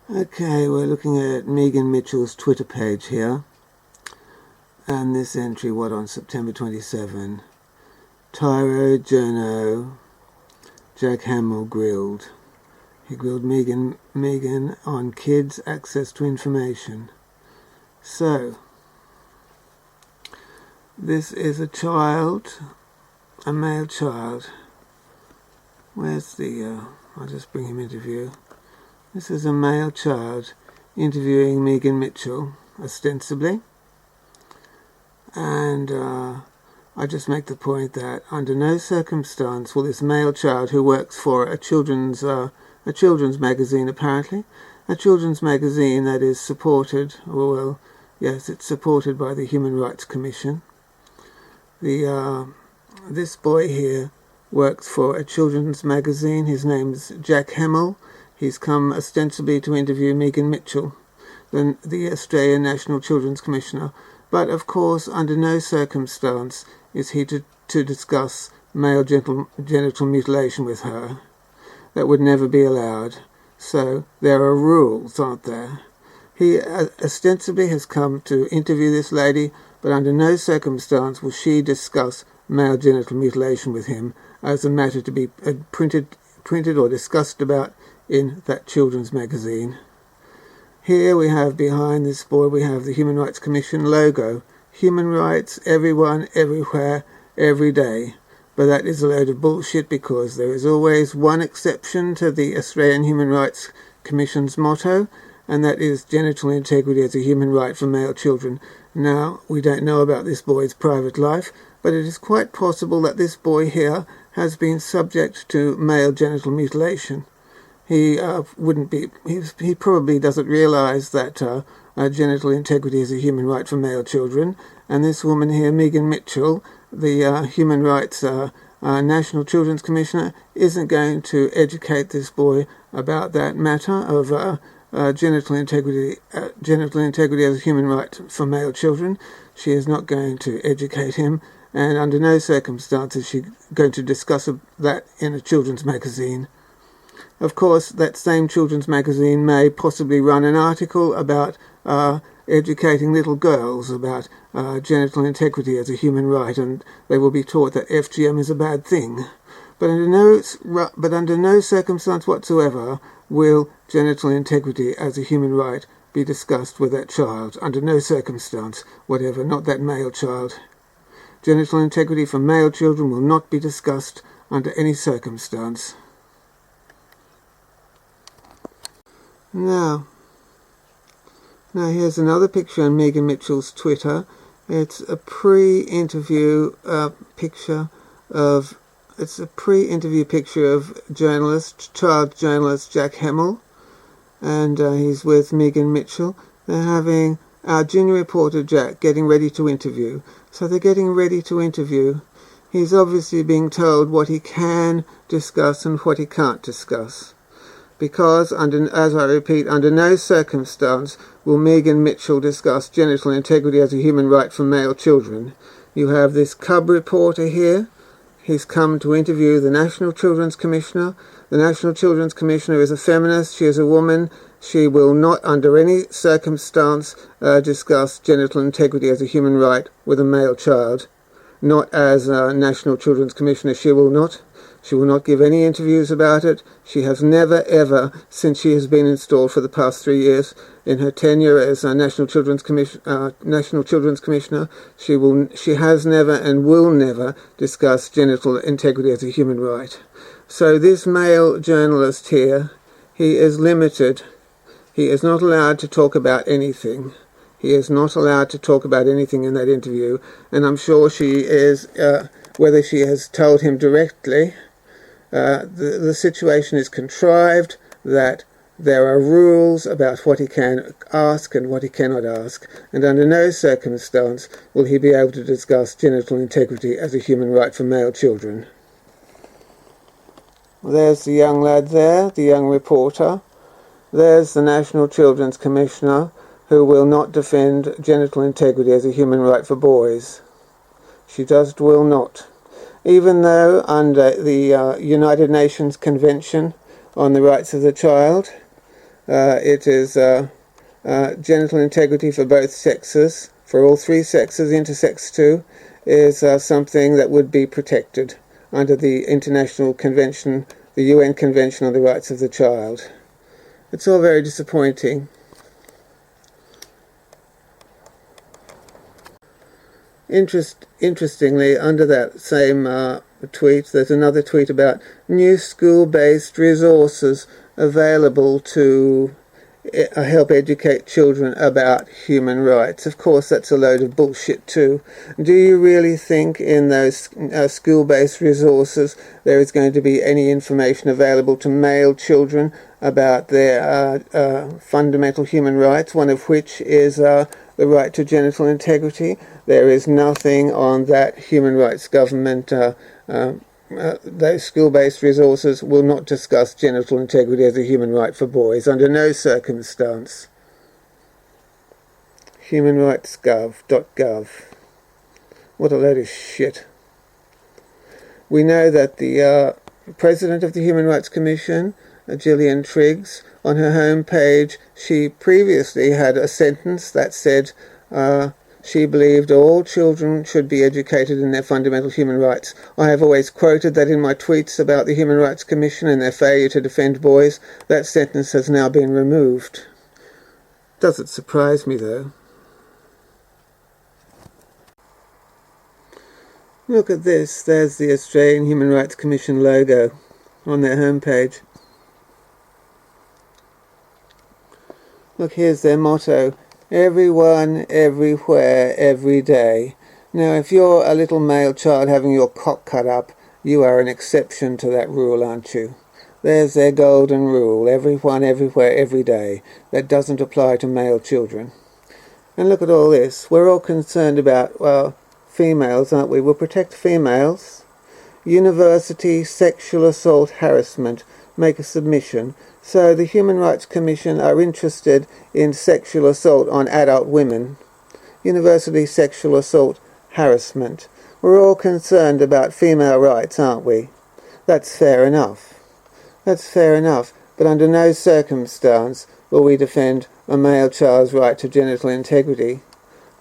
Okay, we're looking at Megan Mitchell's Twitter page here, and this entry, on September 27, Tyro Journo, Jack Hamill grilled. He grilled Megan on kids' access to information. So, this is a child, a male child. Where's I'll just bring him into view. This is a male child interviewing Megan Mitchell, ostensibly. And I just make the point that under no circumstance will this male child, who works for a children's magazine apparently, a children's magazine that is supported, it's supported by the Human Rights Commission. This boy here works for a children's magazine. His name's Jack Hamill. He's come ostensibly to interview Megan Mitchell, the Australian National Children's Commissioner. But of course, under no circumstance is he to discuss male genital mutilation with her. That would never be allowed. So there are rules, aren't there? He ostensibly has come to interview this lady, but under no circumstance will she discuss male genital mutilation with him as a matter to be printed or discussed about in that children's magazine. Here we have, behind this boy, we have the Human Rights Commission logo. Human rights, everyone, everywhere, every day. But that is a load of bullshit, because there is always one exception to the Australian Human Rights Commission's motto, and that is genital integrity as a human right for male children. Now, we don't know about this boy's private life, but it is quite possible that this boy here has been subject to male genital mutilation. He probably doesn't realise that genital integrity is a human right for male children, and this woman here, Megan Mitchell, the Human Rights National Children's Commissioner, isn't going to educate this boy about that matter of genital integrity as a human right for male children. She is not going to educate him, and under no circumstances is she going to discuss that in a children's magazine. Of course, that same children's magazine may possibly run an article about educating little girls about genital integrity as a human right, and they will be taught that FGM is a bad thing. But under no circumstance whatsoever will genital integrity as a human right be discussed with that child. Under no circumstance whatever, not that male child. Genital integrity for male children will not be discussed under any circumstance. Now here's another on Megan Mitchell's Twitter. It's a pre-interview picture of child journalist Jack Hamill, and he's with Megan Mitchell. They're having our junior reporter Jack getting ready to interview. So they're getting ready to interview. He's obviously being told what he can discuss and what he can't discuss. Because, as I repeat, under no circumstance will Megan Mitchell discuss genital integrity as a human right for male children. You have this cub reporter here. He's come to interview the National Children's Commissioner. The National Children's Commissioner is a feminist. She is a woman. She will not, under any circumstance, discuss genital integrity as a human right with a male child. Not as a National Children's Commissioner, she will not. She will not give any interviews about it. She has never, ever, since she has been installed for the past 3 years in her tenure as a National Children's Commissioner, she has never and will never discuss genital integrity as a human right. So this male journalist here, he is limited. He is not allowed to talk about anything. He is not allowed to talk about anything in that interview, and I'm sure she is, whether she has told him directly, the situation is contrived, that there are rules about what he can ask and what he cannot ask, and under no circumstance will he be able to discuss genital integrity as a human right for male children. There's the young lad there, the young reporter. There's the National Children's Commissioner, who will not defend genital integrity as a human right for boys. She just will not. Even though under the United Nations Convention on the Rights of the Child, It is genital integrity for both sexes, for all three sexes, intersex too, is something that would be protected under the International Convention, the UN Convention on the Rights of the Child. It's all very disappointing. Interestingly, under that same tweet, there's another tweet about new school-based resources available to help educate children about human rights. Of course, that's a load of bullshit too. Do you really think in those school-based resources there is going to be any information available to male children about their fundamental human rights, one of which is the right to genital integrity? There is nothing on that human rights government. Those school-based resources will not discuss genital integrity as a human right for boys under no circumstance. humanrightsgov.gov. What a load of shit. We know that the president of the Human Rights Commission, Gillian Triggs, on her home page, she previously had a sentence that said she believed all children should be educated in their fundamental human rights. I have always quoted that in my tweets about the Human Rights Commission and their failure to defend boys. That sentence has now been removed. Doesn't surprise me, though. Look at this. There's the Australian Human Rights Commission logo on their homepage. Look, here's their motto. Everyone, everywhere, every day. Now, if you're a little male child having your cock cut up, you are an exception to that rule, aren't you? There's their golden rule. Everyone, everywhere, every day. That doesn't apply to male children. And look at all this. We're all concerned about, well, females, aren't we? We'll protect females. University sexual assault harassment. Make a submission. So the Human Rights Commission are interested in sexual assault on adult women. University sexual assault harassment. We're all concerned about female rights, aren't we? That's fair enough. That's fair enough. But under no circumstance will we defend a male child's right to genital integrity.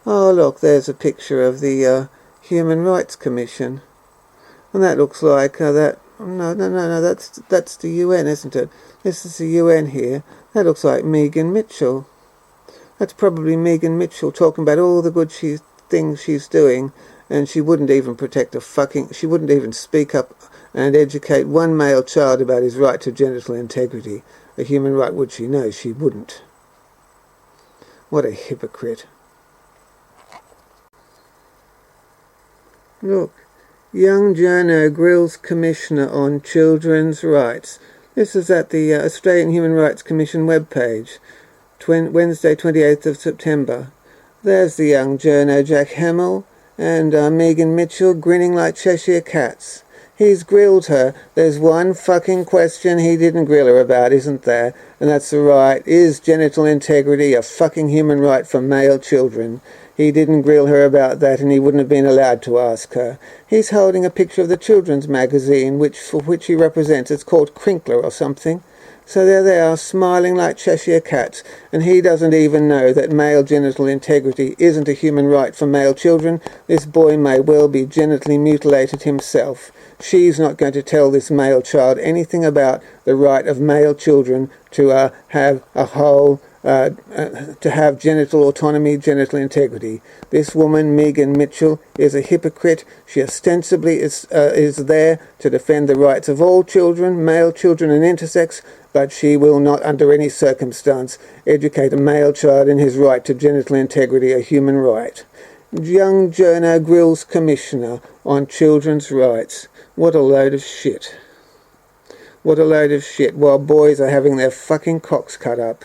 Oh, look, there's a picture of the Human Rights Commission. And that looks like that... No, that's the UN, isn't it? This is the UN here. That looks like Megan Mitchell. That's probably Megan Mitchell talking about all the good things she's doing, and she wouldn't even she wouldn't even speak up and educate one male child about his right to genital integrity. A human right, would she? No, she wouldn't. What a hypocrite. Look. Young journo grills Commissioner on children's rights. This is at the Australian Human Rights Commission webpage, Wednesday 28th of September. There's the young journo Jack Hamill and Megan Mitchell grinning like Cheshire cats. He's grilled her. There's one fucking question he didn't grill her about, isn't there? And that's the right. Is genital integrity a fucking human right for male children? He didn't grill her about that, and he wouldn't have been allowed to ask her. He's holding a picture of the children's magazine, for which he represents. It's called Crinkler or something. So there they are, smiling like Cheshire cats, and he doesn't even know that male genital integrity isn't a human right for male children. This boy may well be genitally mutilated himself. She's not going to tell this male child anything about the right of male children to have a whole... to have genital autonomy, genital integrity. This woman, Megan Mitchell, is a hypocrite. She ostensibly is there to defend the rights of all children, male children and intersex, but she will not under any circumstance educate a male child in his right to genital integrity, a human right. Young journo grills Commissioner on children's rights. What a load of shit. What a load of shit, while boys are having their fucking cocks cut up.